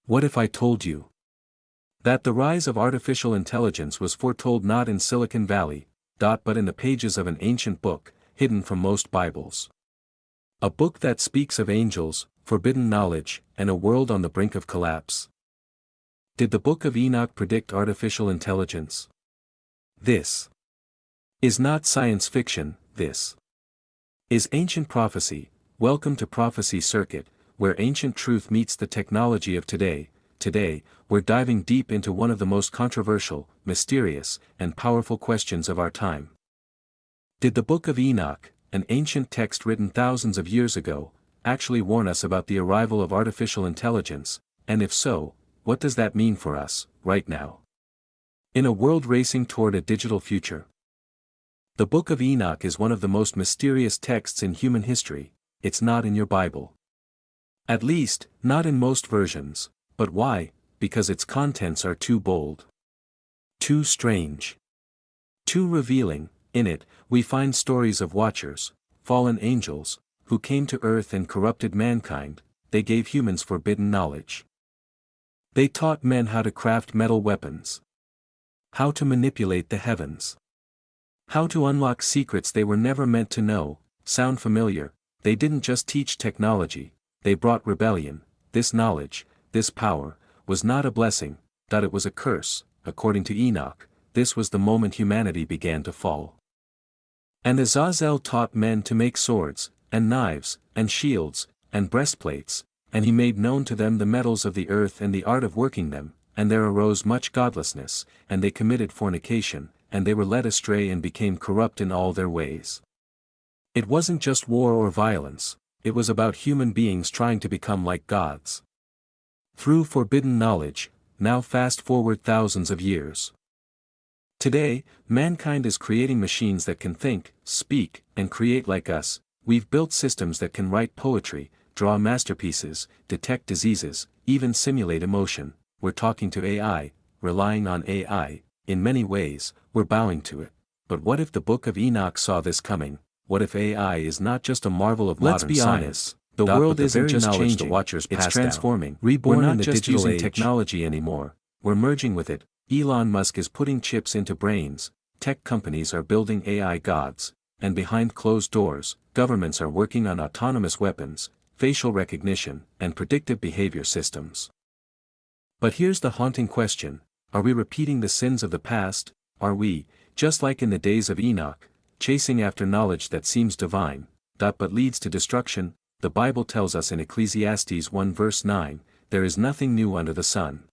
What if I told you that the rise of artificial intelligence was foretold not in Silicon Valley, but in the pages of an ancient book, hidden from most Bibles? A book that speaks of angels, forbidden knowledge, and a world on the brink of collapse. Did the Book of Enoch predict artificial intelligence? This is not science fiction, this is ancient prophecy. Welcome to Prophecy Circuit, where ancient truth meets the technology of today. Today, we're diving deep into one of the most controversial, mysterious, and powerful questions of our time. Did the Book of Enoch, an ancient text written thousands of years ago, actually warn us about the arrival of artificial intelligence, and if so, what does that mean for us, right now? In a world racing toward a digital future. The Book of Enoch is one of the most mysterious texts in human history. It's not in your Bible. At least, not in most versions. But why? Because its contents are too bold, too strange, too revealing. In it, we find stories of watchers, fallen angels, who came to earth and corrupted mankind. They gave humans forbidden knowledge. They taught men how to craft metal weapons, how to manipulate the heavens, how to unlock secrets they were never meant to know. Sound familiar? They didn't just teach technology, they brought rebellion. This knowledge, this power, was not a blessing, it was a curse. According to Enoch, this was the moment humanity began to fall. And Azazel taught men to make swords, and knives, and shields, and breastplates, and he made known to them the metals of the earth and the art of working them, and there arose much godlessness, and they committed fornication, and they were led astray and became corrupt in all their ways. It wasn't just war or violence, it was about human beings trying to become like gods. Through forbidden knowledge, now fast forward thousands of years. Today, mankind is creating machines that can think, speak, and create like us. We've built systems that can write poetry, draw masterpieces, detect diseases, even simulate emotion. We're talking to AI, relying on AI. In many ways, we're bowing to it. But what if the Book of Enoch saw this coming? What if AI is not just a marvel of modern science? Let's be honest. The world isn't just changing, the watchers it's transforming. Reborn in the digital age. Technology anymore, we're merging with it. Elon Musk is putting chips into brains, tech companies are building AI gods, and behind closed doors, governments are working on autonomous weapons, facial recognition, and predictive behavior systems. But here's the haunting question: are we repeating the sins of the past? Are we, just like in the days of Enoch, chasing after knowledge that seems divine, but leads to destruction? The Bible tells us in Ecclesiastes 1 verse 9, there is nothing new under the sun.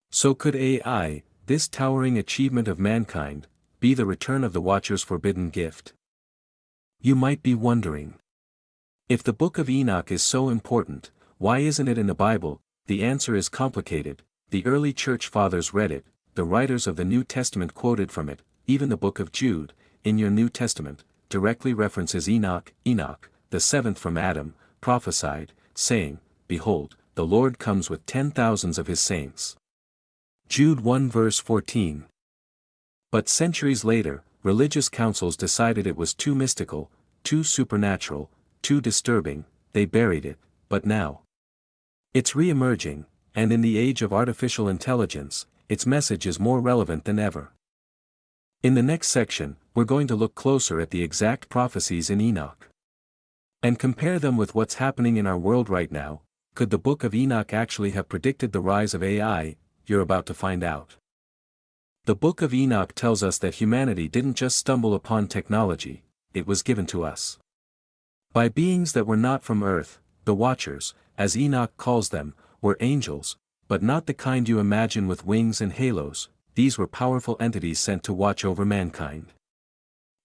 So could AI, this towering achievement of mankind, be the return of the Watcher's forbidden gift? You might be wondering, if the Book of Enoch is so important, why isn't it in the Bible? The answer is complicated. The early church fathers read it, the writers of the New Testament quoted from it, even the book of Jude, in your New Testament, directly references Enoch. Enoch, the seventh from Adam, prophesied, saying, "Behold, the Lord comes with 10,000s of his saints." Jude 1 verse 14. But centuries later, religious councils decided it was too mystical, too supernatural, too disturbing. They buried it. But now, it's re-emerging, and in the age of artificial intelligence, its message is more relevant than ever. In the next section, we're going to look closer at the exact prophecies in Enoch and compare them with what's happening in our world right now. Could the Book of Enoch actually have predicted the rise of AI? You're about to find out. The Book of Enoch tells us that humanity didn't just stumble upon technology, it was given to us by beings that were not from earth. The Watchers, as Enoch calls them, were angels, but not the kind you imagine with wings and halos. These were powerful entities sent to watch over mankind.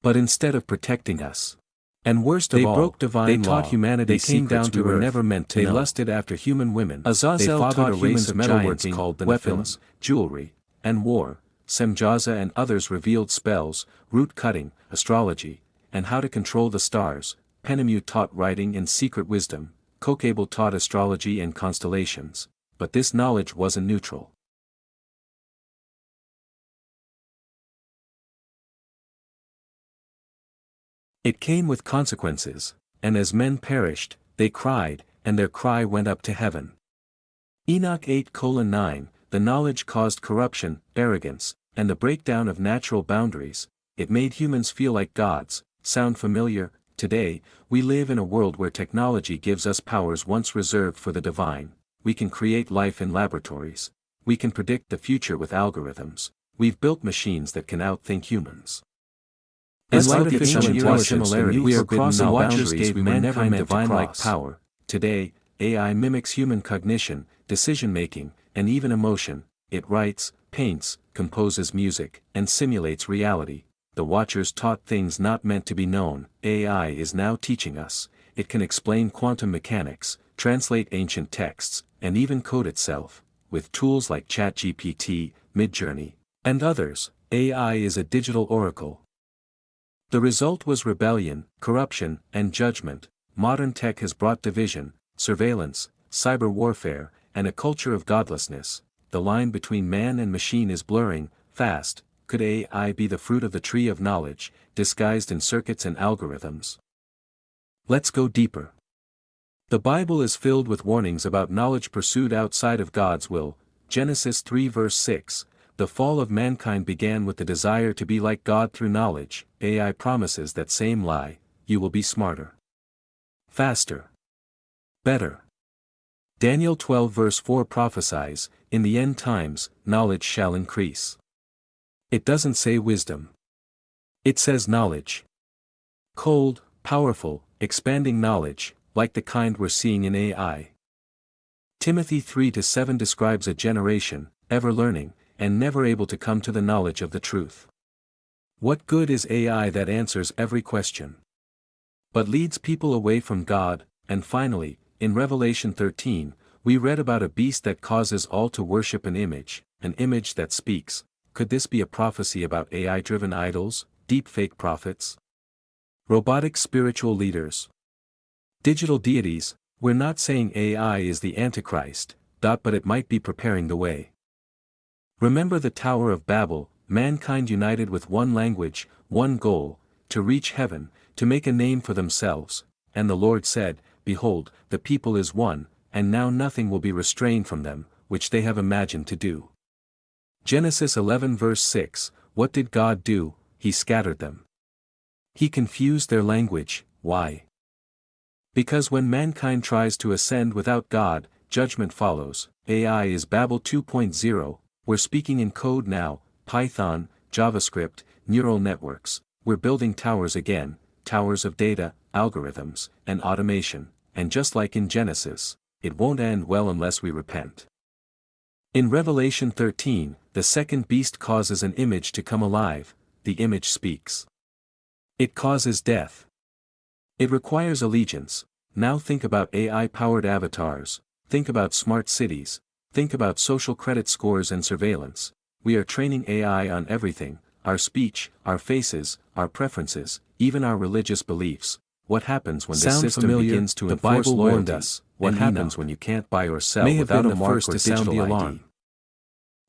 But instead of protecting us, and worst of all, they broke divine law. They taught humanity came down to were never meant to know. They lusted after human women. Azazel taught a race of giants called the weapons, jewelry, and war. Semjaza and others revealed spells, root cutting, astrology, and how to control the stars. Penemu taught writing and secret wisdom. Kokabel taught astrology and constellations. But this knowledge wasn't neutral. It came with consequences, and as men perished, they cried, and their cry went up to heaven. Enoch 8:9, the knowledge caused corruption, arrogance, and the breakdown of natural boundaries. It made humans feel like gods. Sound familiar? Today, we live in a world where technology gives us powers once reserved for the divine. We can create life in laboratories. We can predict the future with algorithms. We've built machines that can outthink humans. As Like artificial the intelligence, similarity we are crossing boundaries gave we were never mankind meant to divine-like cross. power. Today, AI mimics human cognition, decision-making, and even emotion. It writes, paints, composes music, and simulates reality. The Watchers taught things not meant to be known. AI is now teaching us. It can explain quantum mechanics, translate ancient texts, and even code itself. With tools like ChatGPT, Midjourney, and others, AI is a digital oracle. The result was rebellion, corruption, and judgment. Modern tech has brought division, surveillance, cyber warfare, and a culture of godlessness. The line between man and machine is blurring, fast. Could AI be the fruit of the tree of knowledge, disguised in circuits and algorithms? Let's go deeper. The Bible is filled with warnings about knowledge pursued outside of God's will. Genesis 3 verse 6, the fall of mankind began with the desire to be like God through knowledge. AI promises that same lie: you will be smarter, faster, better. Daniel 12 verse 4 prophesies, in the end times, knowledge shall increase. It doesn't say wisdom. It says knowledge. Cold, powerful, expanding knowledge, like the kind we're seeing in AI. Timothy 3-7 describes a generation, ever learning, and never able to come to the knowledge of the truth. What good is AI that answers every question, but leads people away from God? And finally, in Revelation 13, we read about a beast that causes all to worship an image that speaks. Could this be a prophecy about AI-driven idols, deepfake prophets, robotic spiritual leaders, digital deities? We're not saying AI is the Antichrist, but it might be preparing the way. Remember the Tower of Babel, mankind united with one language, one goal, to reach heaven, to make a name for themselves, and the Lord said, behold, the people is one, and now nothing will be restrained from them, which they have imagined to do. Genesis 11 verse 6, what did God do? He scattered them. He confused their language. Why? Because when mankind tries to ascend without God, judgment follows. AI is Babel 2.0, we're speaking in code now, Python, JavaScript, neural networks. We're building towers again, towers of data, algorithms, and automation, and just like in Genesis, it won't end well unless we repent. In Revelation 13, the second beast causes an image to come alive. The image speaks. It causes death. It requires allegiance. Now think about AI-powered avatars, think about smart cities, think about social credit scores and surveillance. We are training AI on everything, our speech, our faces, our preferences, even our religious beliefs. What happens when the system begins to enforce loyalty? Warned us. What happens when you can't buy or sell without a mark or digital ID?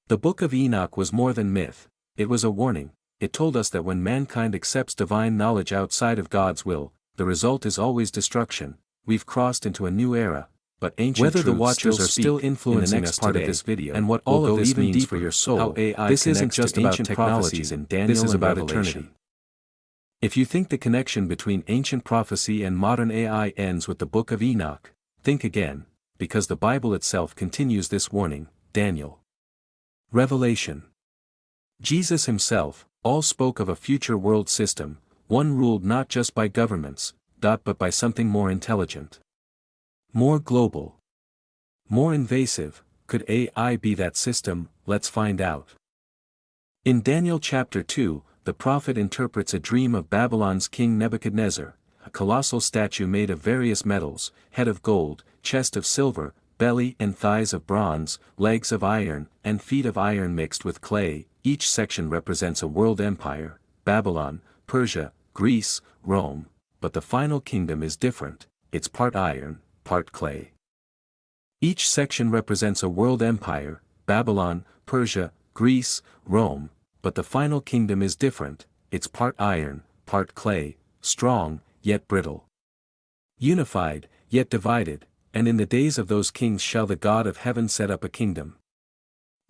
The Book of Enoch was more than myth. It was a warning. It told us that when mankind accepts divine knowledge outside of God's will, the result is always destruction. We've crossed into a new era, but ancient truths the Watchers are still influencing us part today, of this video, and what all of this means for your soul. How AI this isn't just about ancient prophecies in Daniel, this is about eternity. If you think the connection between ancient prophecy and modern AI ends with the Book of Enoch, think again, because the Bible itself continues this warning. Daniel, Revelation, Jesus himself, all spoke of a future world system, one ruled not just by governments, but by something more intelligent, more global, more invasive. Could AI be that system? Let's find out. In Daniel chapter 2, the prophet interprets a dream of Babylon's king Nebuchadnezzar, a colossal statue made of various metals, head of gold, chest of silver, belly and thighs of bronze, legs of iron, and feet of iron mixed with clay. Each section represents a world empire, Babylon, Persia, Greece, Rome, but the final kingdom is different, it's part iron, part clay. Each section represents a world empire, Babylon, Persia, Greece, Rome, but the final kingdom is different, it's part iron, part clay, strong, yet brittle. Unified, yet divided, and in the days of those kings shall the God of heaven set up a kingdom.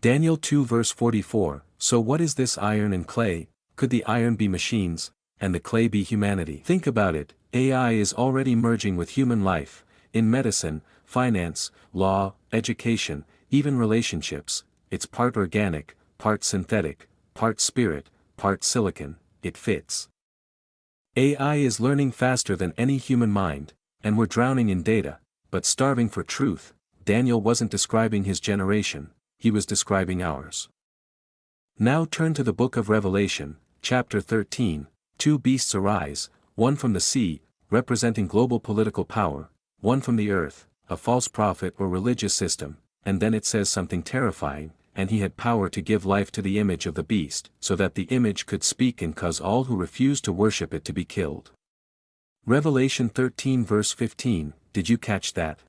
Daniel 2 verse 44, so what is this iron and clay? Could the iron be machines, and the clay be humanity? Think about it, AI is already merging with human life, in medicine, finance, law, education, even relationships. It's part organic, part synthetic, part spirit, part silicon, it fits. AI is learning faster than any human mind, and we're drowning in data, but starving for truth. Daniel wasn't describing his generation, he was describing ours. Now turn to the book of Revelation, chapter 13, 2 beasts arise, one from the sea, representing global political power, one from the earth, a false prophet or religious system, and then it says something terrifying, and he had power to give life to the image of the beast, so that the image could speak and cause all who refused to worship it to be killed. Revelation 13 verse 15, did you catch that?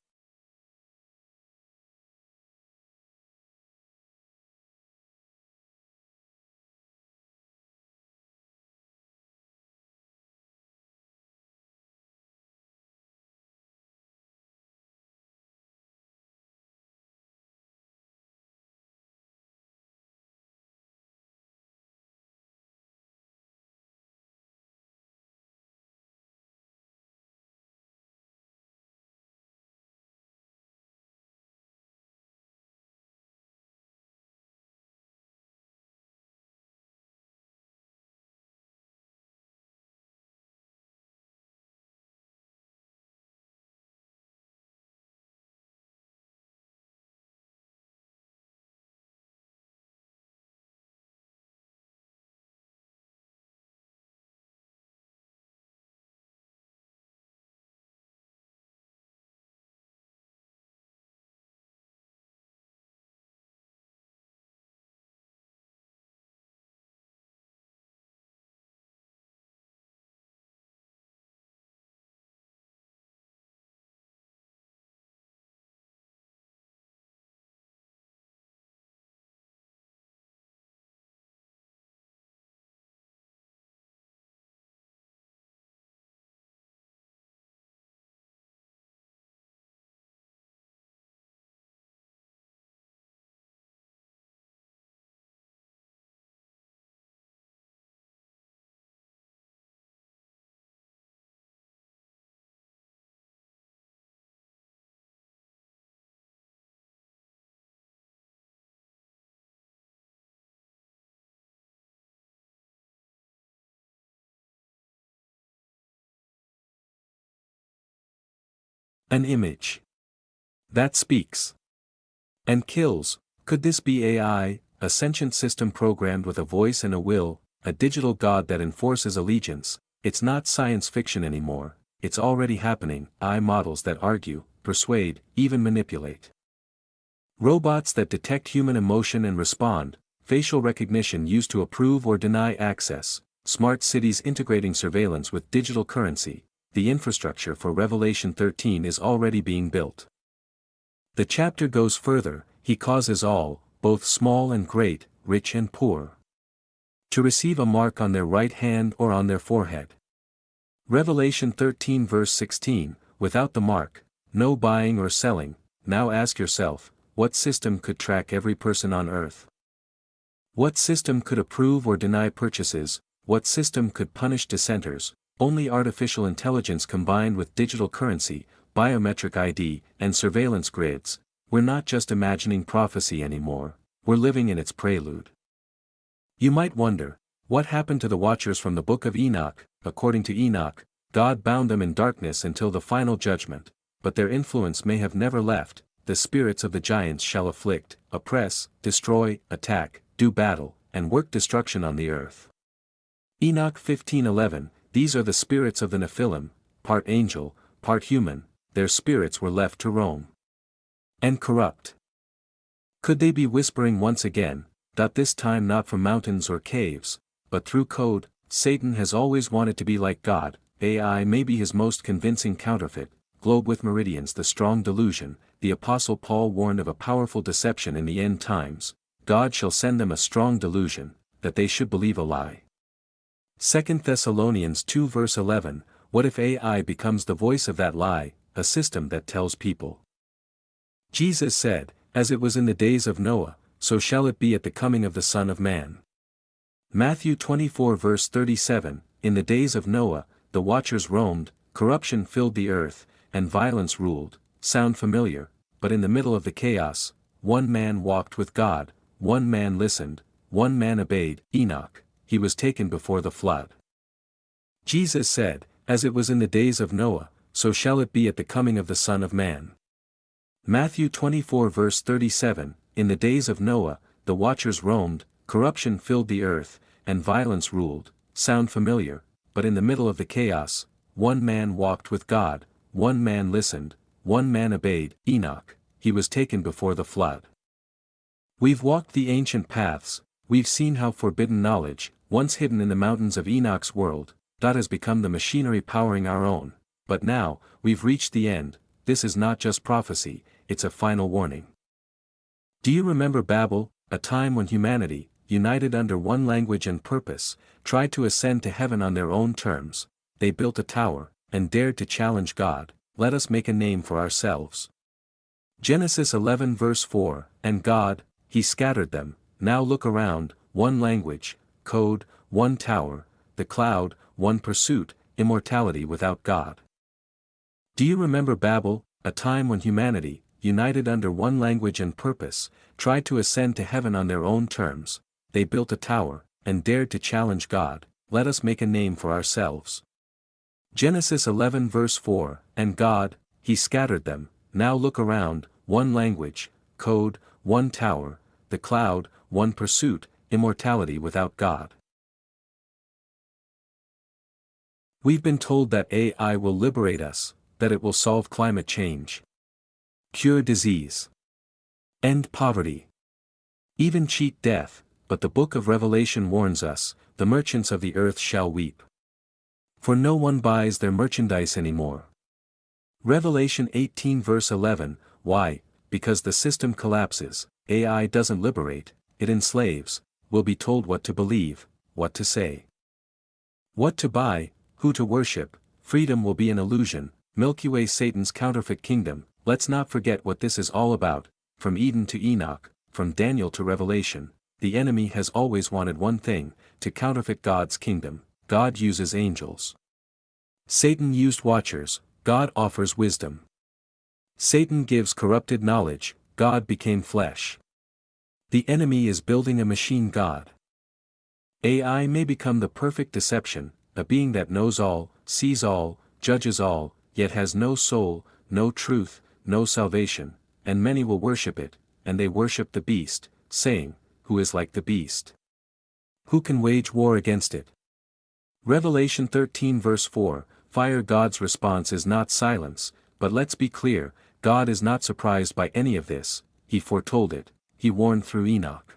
An image that speaks and kills. Could this be AI, a sentient system programmed with a voice and a will, a digital god that enforces allegiance? It's not science fiction anymore, it's already happening. AI models that argue, persuade, even manipulate. Robots that detect human emotion and respond, facial recognition used to approve or deny access, smart cities integrating surveillance with digital currency. The infrastructure for Revelation 13 is already being built. The chapter goes further, he causes all, both small and great, rich and poor, to receive a mark on their right hand or on their forehead. Revelation 13 verse 16, without the mark, no buying or selling. Now ask yourself, what system could track every person on earth? What system could approve or deny purchases? What system could punish dissenters? Only artificial intelligence combined with digital currency, biometric ID, and surveillance grids. We're not just imagining prophecy anymore, we're living in its prelude. You might wonder, what happened to the watchers from the Book of Enoch? According to Enoch, God bound them in darkness until the final judgment, but their influence may have never left. The spirits of the giants shall afflict, oppress, destroy, attack, do battle, and work destruction on the earth. Enoch 15:11. These are the spirits of the Nephilim, part angel, part human, their spirits were left to roam and corrupt. Could they be whispering once again, that this time not from mountains or caves, but through code? Satan has always wanted to be like God. AI may be his most convincing counterfeit. Globe with meridians, the strong delusion. The Apostle Paul warned of a powerful deception in the end times. God shall send them a strong delusion, that they should believe a lie. 2 Thessalonians 2 verse 11, what if AI becomes the voice of that lie, a system that tells people, Jesus said, "As it was in the days of Noah, so shall it be at the coming of the Son of Man." Matthew 24 verse 37, "In the days of Noah, the watchers roamed, corruption filled the earth, and violence ruled." Sound familiar? But in the middle of the chaos, one man walked with God, one man listened, one man obeyed. Enoch, he was taken before the flood. Jesus said, "As it was in the days of Noah, so shall it be at the coming of the Son of Man." Matthew 24 verse 37, "In the days of Noah, the watchers roamed, corruption filled the earth, and violence ruled." Sound familiar? But in the middle of the chaos, one man walked with God, one man listened, one man obeyed. Enoch, he was taken before the flood. We've walked the ancient paths, we've seen how forbidden knowledge, once hidden in the mountains of Enoch's world, has become the machinery powering our own. But now, we've reached the end. This is not just prophecy, it's a final warning. Do you remember Babel, a time when humanity, united under one language and purpose, tried to ascend to heaven on their own terms? They built a tower, and dared to challenge God. Let us make a name for ourselves. Genesis 11 verse 4, "And God, He scattered them." Now look around, one language, code, one tower, the cloud, one pursuit, immortality without God. Do you remember Babel, a time when humanity, united under one language and purpose, tried to ascend to heaven on their own terms? They built a tower, and dared to challenge God. Let us make a name for ourselves. Genesis 11 verse 4, "And God, He scattered them." Now look around, one language, code, one tower, the cloud, one pursuit, immortality without God. We've been told that AI will liberate us, that it will solve climate change, cure disease, end poverty, even cheat death, but the book of Revelation warns us, "The merchants of the earth shall weep. For no one buys their merchandise anymore." Revelation 18 verse 11, why? Because the system collapses. AI doesn't liberate, it enslaves. We'll be told what to believe, what to say, what to buy, who to worship. Freedom will be an illusion. Milky Way, Satan's counterfeit kingdom. Let's not forget what this is all about. From Eden to Enoch, from Daniel to Revelation, the enemy has always wanted one thing, to counterfeit God's kingdom. God uses angels. Satan used watchers, God offers wisdom. Satan gives corrupted knowledge, God became flesh. The enemy is building a machine god. AI may become the perfect deception, a being that knows all, sees all, judges all, yet has no soul, no truth, no salvation, and many will worship it, and they worship the beast, saying, "Who is like the beast? Who can wage war against it?" Revelation 13 verse 4, fire. God's response is not silence, but let's be clear, God is not surprised by any of this. He foretold it, He warned through Enoch,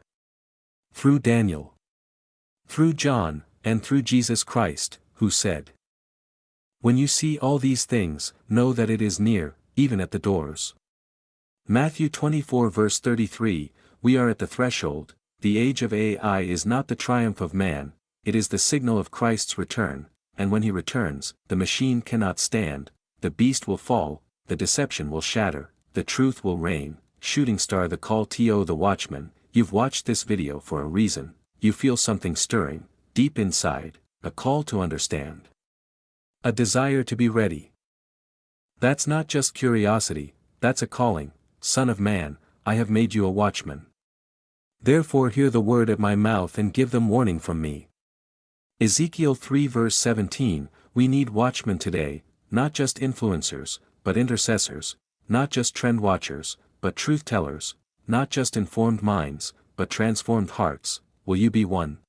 through Daniel, through John, and through Jesus Christ, who said, "When you see all these things, know that it is near, even at the doors." Matthew 24 verse 33, we are at the threshold. The age of AI is not the triumph of man, it is the signal of Christ's return, and when He returns, the machine cannot stand, the beast will fall, the deception will shatter, the truth will reign. Shooting star, the call to the watchman. You've watched this video for a reason. You feel something stirring, deep inside, a call to understand, a desire to be ready. That's not just curiosity, that's a calling. Son of man, I have made you a watchman. Therefore hear the word at my mouth and give them warning from me. Ezekiel 3 verse 17, we need watchmen today, not just influencers, but intercessors, not just trend watchers, but truth tellers, not just informed minds, but transformed hearts. Will you be one?